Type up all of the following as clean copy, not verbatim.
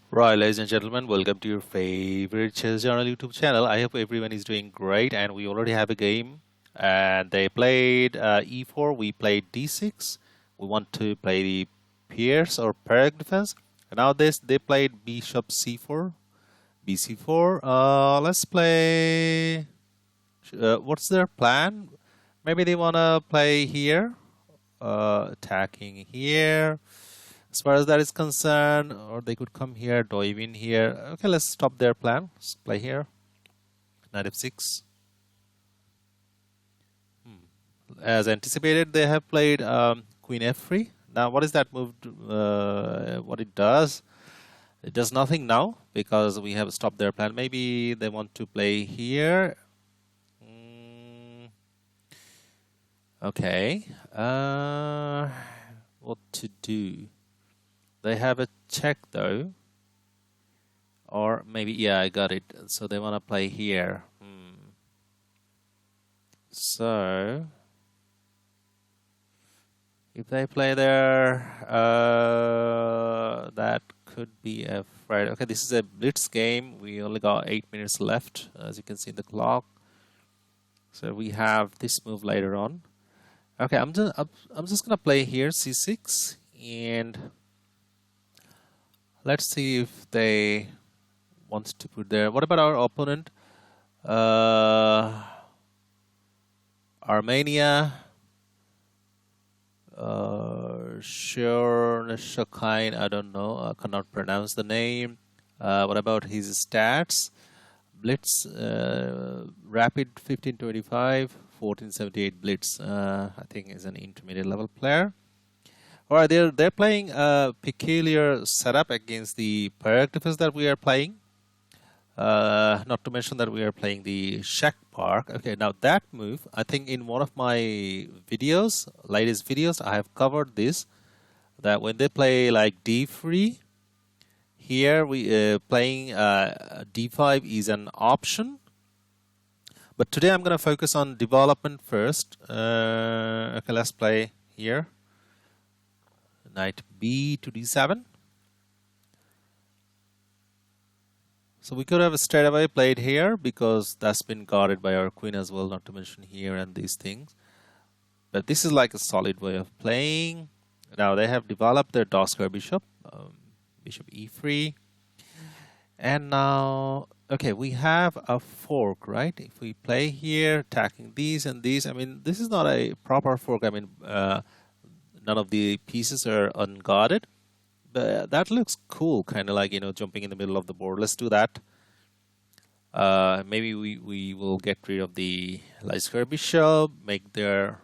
Right, ladies and gentlemen, welcome to your favorite chess journal YouTube channel. I hope everyone is doing great, and we already have a game. And they played e4, we played d6. We want to play the Pierce or Pirc defense. And now they played bishop c4, bc4. Let's play. What's their plan? Maybe they wanna play here, attacking here. As far as that is concerned, or they could come here, dive in here. Okay, let's stop their plan. Let's play here. Knight f6. As anticipated, they have played queen f3. Now, what is that move? What it does nothing now because we have stopped their plan. Maybe they want to play here. Okay. What to do? They have a check though. Or maybe, yeah, I got it. So they want to play here. So if they play there, that could be a right. Okay, this is a blitz game. We only got 8 minutes left, as you can see in the clock. So we have this move later on. Okay, I'm just gonna play here c6, and let's see if they want to put there. What about our opponent? Armenia. Shakain, I don't know. I cannot pronounce the name. What about his stats? Blitz, rapid 1525, 1478 Blitz. I think is an intermediate level player. All right, they're playing a peculiar setup against the Pirc defense that we are playing. Not to mention that we are playing the Checkmating. Okay, now that move, I think in one of my videos, latest videos, I have covered this. That when they play like d3, here we playing d5 is an option. But today I'm going to focus on development first. Okay, let's play here. Knight b to d7. So we could have straight away played here because that's been guarded by our queen as well, not to mention here and these things. But this is like a solid way of playing. Now they have developed their dark square bishop, bishop e3. And now, okay, we have a fork, right? If we play here, attacking these and these, I mean, this is not a proper fork. I mean, none of the pieces are unguarded. But that looks cool, kind of like, you know, jumping in the middle of the board. Let's do that. Maybe we will get rid of the light square bishop, make their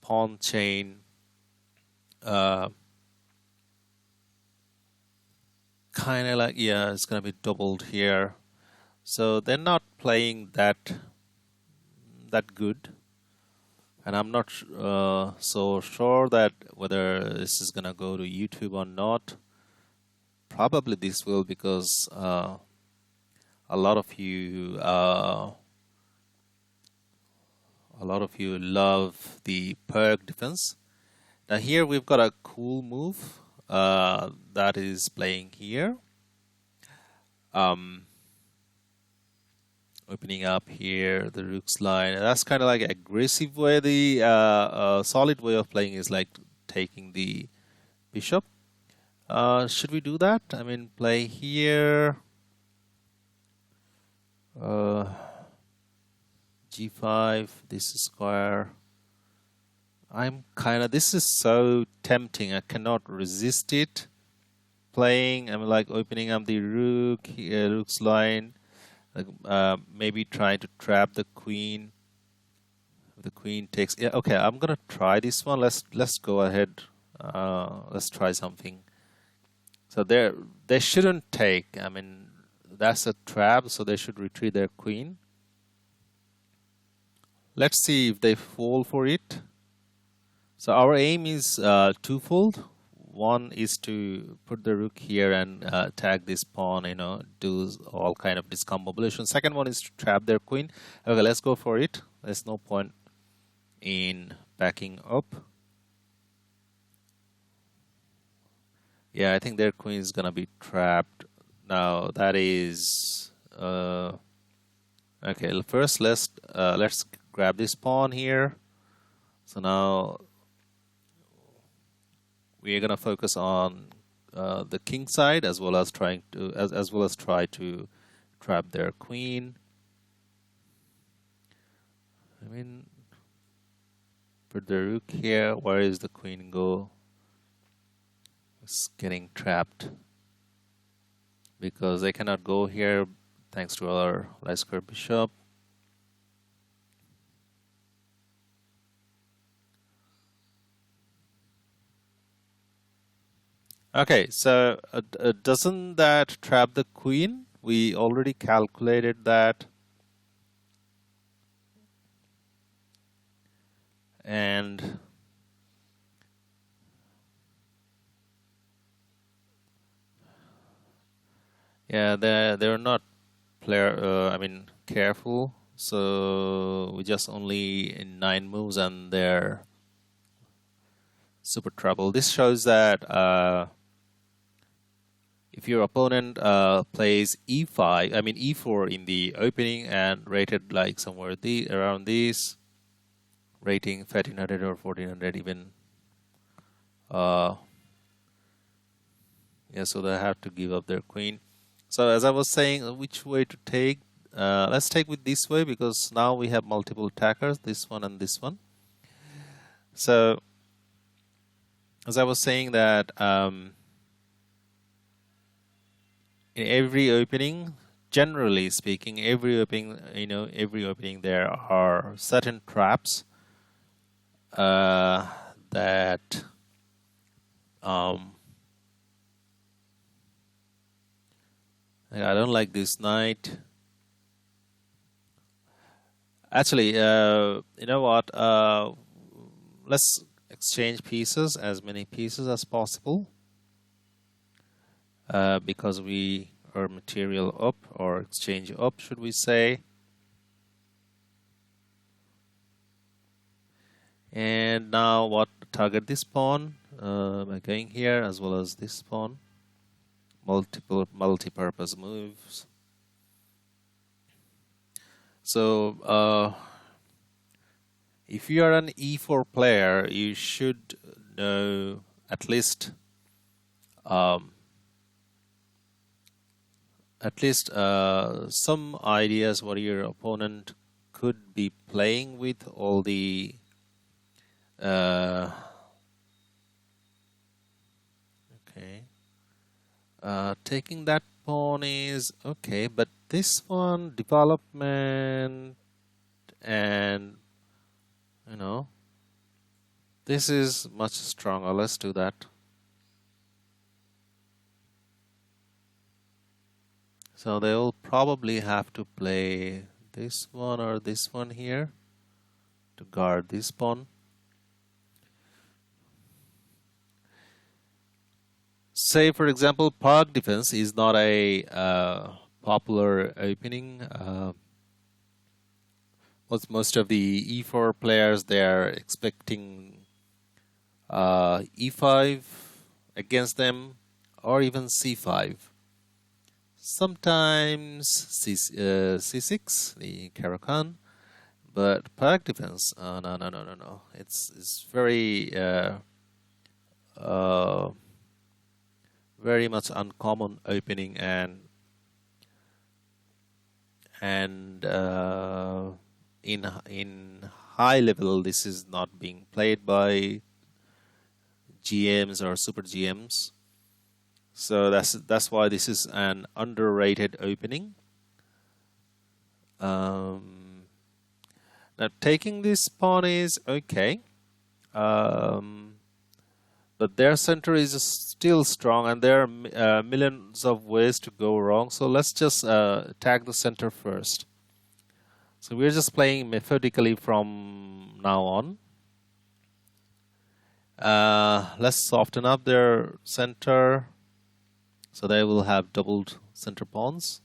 pawn chain kind of like, yeah, it's gonna be doubled here. So they're not playing that good, and I'm not so sure that whether this is gonna go to YouTube or not. Probably this will, because a lot of you love the Pirc defense. Now here we've got a cool move that is playing here. Opening up here the rook's line. That's kind of like an aggressive way. The solid way of playing is like taking the bishop. Should we do that? I mean, play here. G5, this is square. This is so tempting. I cannot resist it. Playing, I'm like opening up the rook, rook's line. Maybe trying to trap the queen. The queen takes. Yeah, okay. I'm gonna try this one. Let's go ahead. Let's try something. So they shouldn't take. I mean, that's a trap. So they should retreat their queen. Let's see if they fall for it. So our aim is twofold. One is to put the rook here and tag this pawn, you know, do all kind of discombobulation. Second one is to trap their queen. Okay, let's go for it. There's no point in backing up. Yeah, I think their queen is gonna be trapped. Now that is okay. First, let's grab this pawn here. So now we are gonna focus on the king side as well as trying to as well as try to trap their queen. I mean, put the rook here. Where is the queen go? It's getting trapped because they cannot go here thanks to our light square bishop. Okay, so doesn't that trap the queen? We already calculated that. And yeah, they're not careful. So we just only in 9 moves and they're super trouble. This shows that if your opponent plays e4 in the opening and rated like somewhere around these, rating 1300 or 1400 even, yeah, so they have to give up their queen. So as I was saying, which way to take? Let's take with this way because now we have multiple attackers, this one and this one. So as I was saying that in every opening, generally speaking, every opening there are certain traps that I don't like this knight. Actually, you know what? Let's exchange pieces, as many pieces as possible, because we are material up, or exchange up, should we say. And now what? Target this pawn by going here, as well as this pawn. Multi-purpose moves. So if you are an e4 player, you should know at least some ideas what your opponent could be playing with all the okay. Taking that pawn is okay, but this one, development, and this is much stronger. Let's do that. So they will probably have to play this one or this one here to guard this pawn. Say, for example, Pirc defense is not a popular opening. Most of the e4 players, they are expecting e5 against them, or even c5. Sometimes c6, the Caro-Kann, but Pirc defense, no. It's very very much uncommon opening, and in high level this is not being played by GMs or super GMs. So that's why this is an underrated opening. Now taking this pawn is okay, but their center is still strong, and there are millions of ways to go wrong. So let's just attack the center first. So we're just playing methodically from now on. Let's soften up their center so they will have doubled center pawns.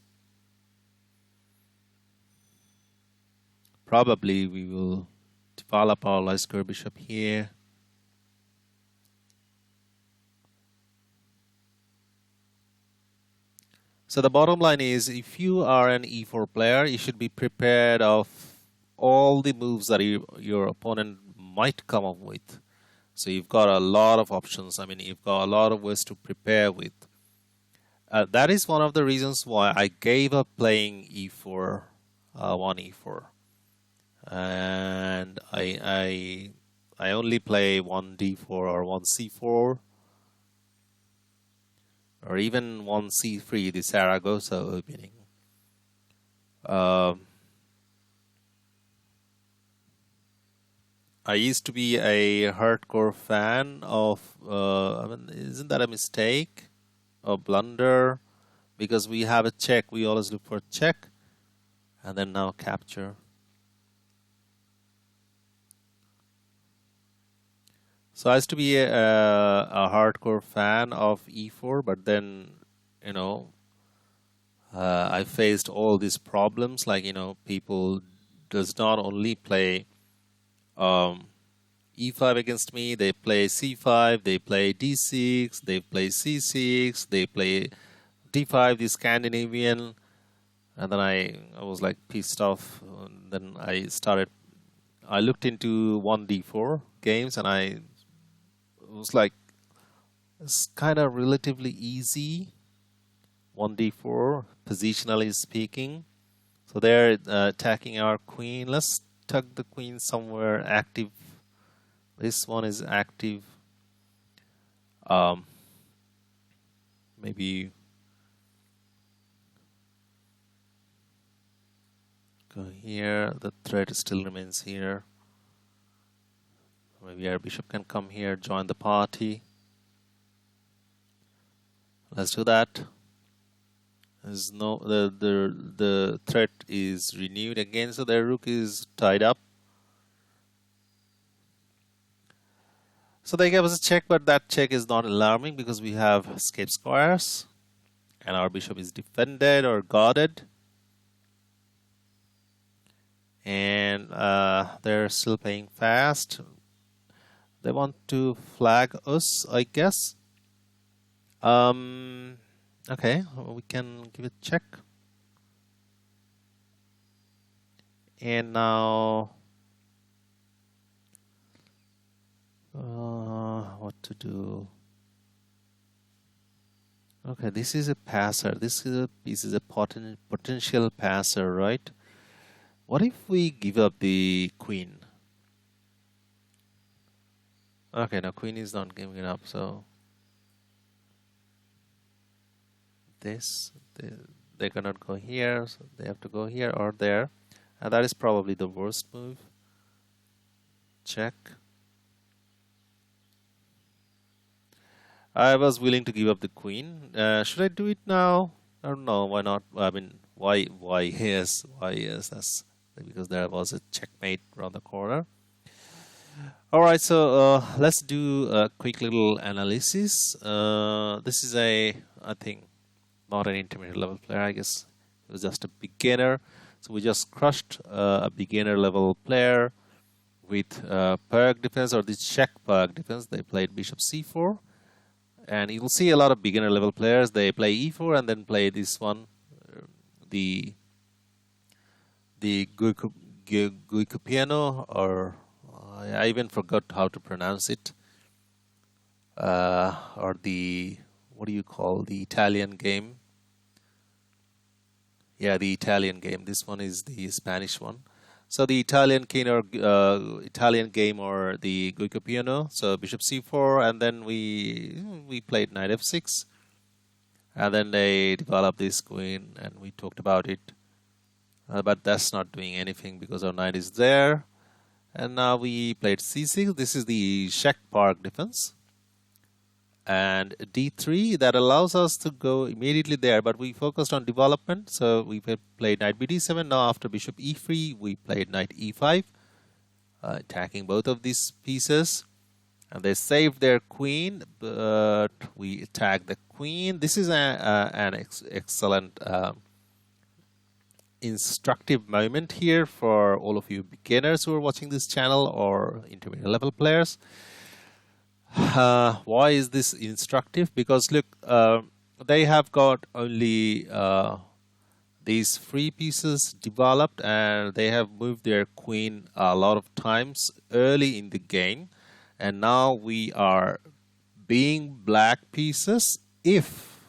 Probably we will develop our light square bishop here. So the bottom line is, if you are an e4 player, you should be prepared of all the moves that your opponent might come up with. So you've got a lot of options. I mean, you've got a lot of ways to prepare with. That is one of the reasons why I gave up playing e4, 1e4, and I only play 1d4 or 1c4, or even 1c3, the Saragossa opening. I used to be a hardcore fan of, I mean, isn't that a mistake? A blunder? Because we have a check, we always look for check, and then now capture. So I used to be a hardcore fan of e4, but then, you know, I faced all these problems, like, you know, people does not only play e5 against me, they play c5, they play d6, they play c6, they play d5, the Scandinavian, and then I was like pissed off. And then I looked into 1d4 games, and I was like, it's kind of relatively easy, 1d4, positionally speaking. So they're attacking our queen. Let's tug the queen somewhere active. This one is active. Maybe go here. The threat still remains here. Maybe our bishop can come here, join the party. Let's do that. There's no, the threat is renewed again, so their rook is tied up. So they gave us a check, but that check is not alarming because we have escape squares and our bishop is defended or guarded. And they're still playing fast. They want to flag us, I guess. Okay, we can give it a check. And now, what to do? Okay, this is a passer. This is a potential passer, right? What if we give up the queen? Okay, now queen is not giving it up, so they cannot go here, so they have to go here or there, and that is probably the worst move. Check. I was willing to give up the queen. Should I do it now? I don't know. Why not? I mean, why yes? Why yes? That's because there was a checkmate around the corner. All right, so let's do a quick little analysis. This is I think, not an intermediate level player. I guess it was just a beginner. So we just crushed a beginner level player with Pirc defense, or the check Pirc defense. They played bishop c4, and you'll see a lot of beginner level players. They play e4 and then play this one, the Guicopiano, or I even forgot how to pronounce it, or the, what do you call the Italian game? Yeah, the Italian game. This one is the Spanish one. So the Italian king, or Italian game, or the Guicopiano. So bishop c4, and then we played knight f6, and then they developed this queen, and we talked about it. But that's not doing anything because our knight is there. And now we played c6. This is the check Pirc defense. And d3, that allows us to go immediately there, but we focused on development. So we played knight bd7. Now after bishop e3, we played knight e5, attacking both of these pieces. And they saved their queen, but we attacked the queen. This is an excellent instructive moment here for all of you beginners who are watching this channel, or intermediate level players. Why is this instructive? Because look, they have got only these free pieces developed, and they have moved their queen a lot of times early in the game, and now we are being black pieces. If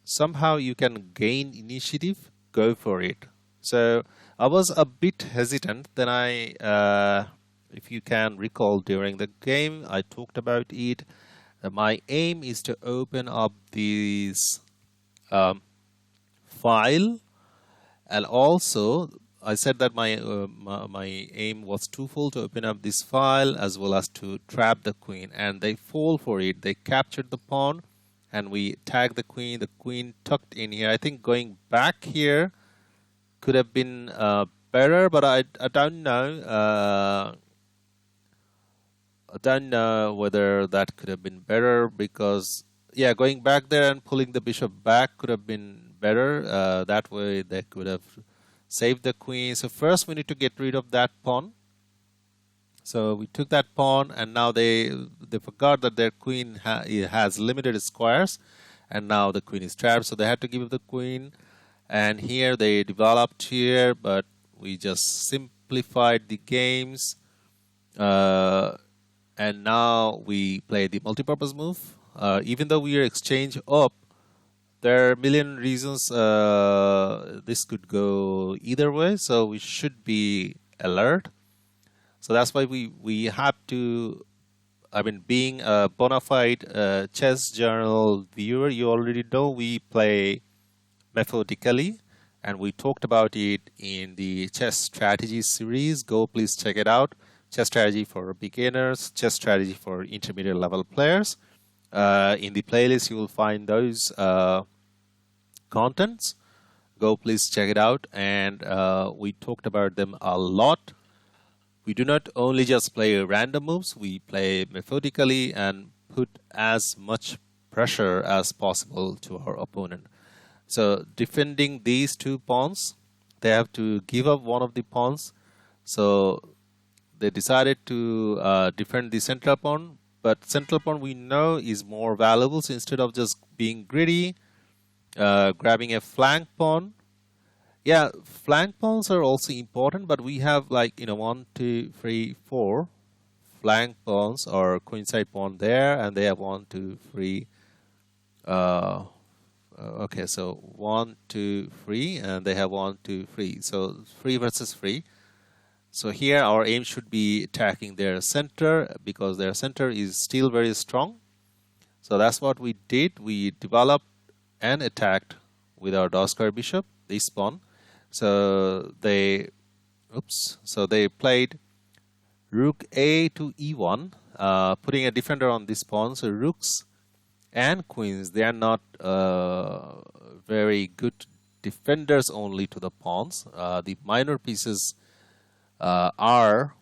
somehow you can gain initiative, go for it. So I was a bit hesitant. Then if you can recall, during the game I talked about it. My aim is to open up these file, and also I said that my aim was twofold: to open up this file as well as to trap the queen, and they fall for it. They captured the pawn and we tag the queen tucked in here. I think going back here could have been better, but I don't know. I don't know whether that could have been better, because yeah, going back there and pulling the bishop back could have been better. That way they could have saved the queen. So first we need to get rid of that pawn. So we took that pawn, and now they forgot that their queen has limited squares, and now the queen is trapped. So they had to give up the queen, and here they developed here, but we just simplified the games. And now we play the multipurpose move. Even though we are exchange up, there are a million reasons this could go either way, so we should be alert. So that's why we have to, being a bona fide chess journal viewer, you already know we play methodically, and we talked about it in the chess strategy series. Go please check it out. Chess strategy for beginners, chess strategy for intermediate level players. In the playlist you will find those contents. Go please check it out, and we talked about them a lot. We do not only just play random moves, we play methodically and put as much pressure as possible to our opponent. So defending these two pawns, they have to give up one of the pawns. So they decided to defend the central pawn, but central pawn we know is more valuable. So instead of just being greedy, grabbing a flank pawn. Yeah, flank pawns are also important, but we have 1, 2, 3, 4 flank pawns or queenside pawn there, and they have 1, 2, 3. Okay, so 1, 2, 3, and they have 1, 2, 3. So 3 versus 3. So here our aim should be attacking their center, because their center is still very strong. So that's what we did. We developed and attacked with our dog square bishop this pawn. So they played rook a to e1, putting a defender on this pawn. So rooks and queens, they are not very good defenders only to the pawns. The minor pieces are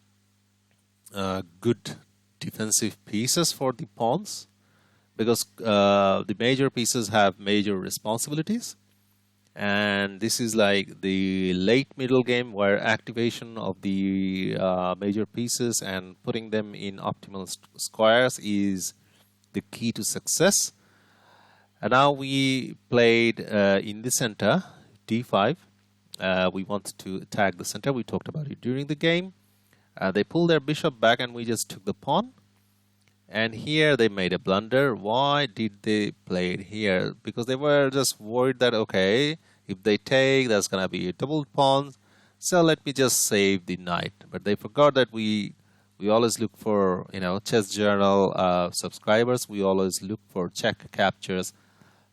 good defensive pieces for the pawns, because the major pieces have major responsibilities. And this is like the late middle game, where activation of the major pieces and putting them in optimal squares is the key to success. And now we played in the center, d5. We wanted to attack the center. We talked about it during the game. They pulled their bishop back, and we just took the pawn. And here they made a blunder. Why did they play it here? Because they were just worried that, okay, if they take, that's going to be a double pawn. So let me just save the knight. But they forgot that we always look for, chess journal subscribers. We always look for check, captures,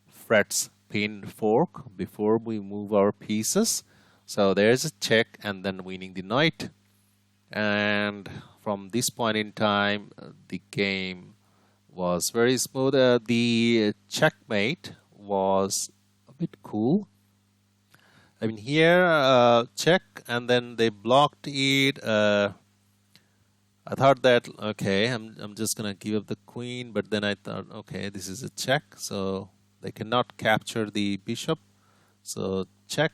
frets, pin, fork before we move our pieces. So there's a check, and then winning the knight. And from this point in time, the game was very smooth. The checkmate was a bit cool. Here, check, and then they blocked it. I thought that, okay, I'm just going to give up the queen, but then I thought, okay, this is a check, so they cannot capture the bishop. So check.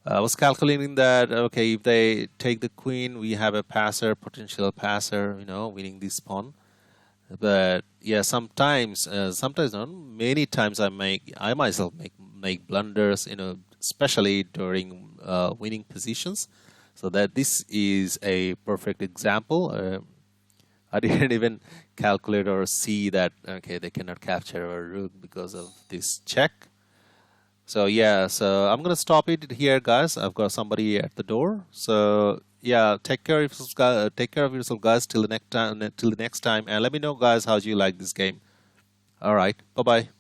I was calculating that, okay, if they take the queen, we have a passer, potential passer, winning this pawn. But yeah, sometimes not many times I myself make blunders, especially during winning positions. So that this is a perfect example. I didn't even calculate or see that okay they cannot capture a rook because of this check. So yeah, so I'm gonna stop it here, guys. I've got somebody at the door. So yeah, take care of yourselves, guys. Take care of yourself, guys. Till the next time. Till the next time, and let me know, guys, how do you like this game. All right, bye bye.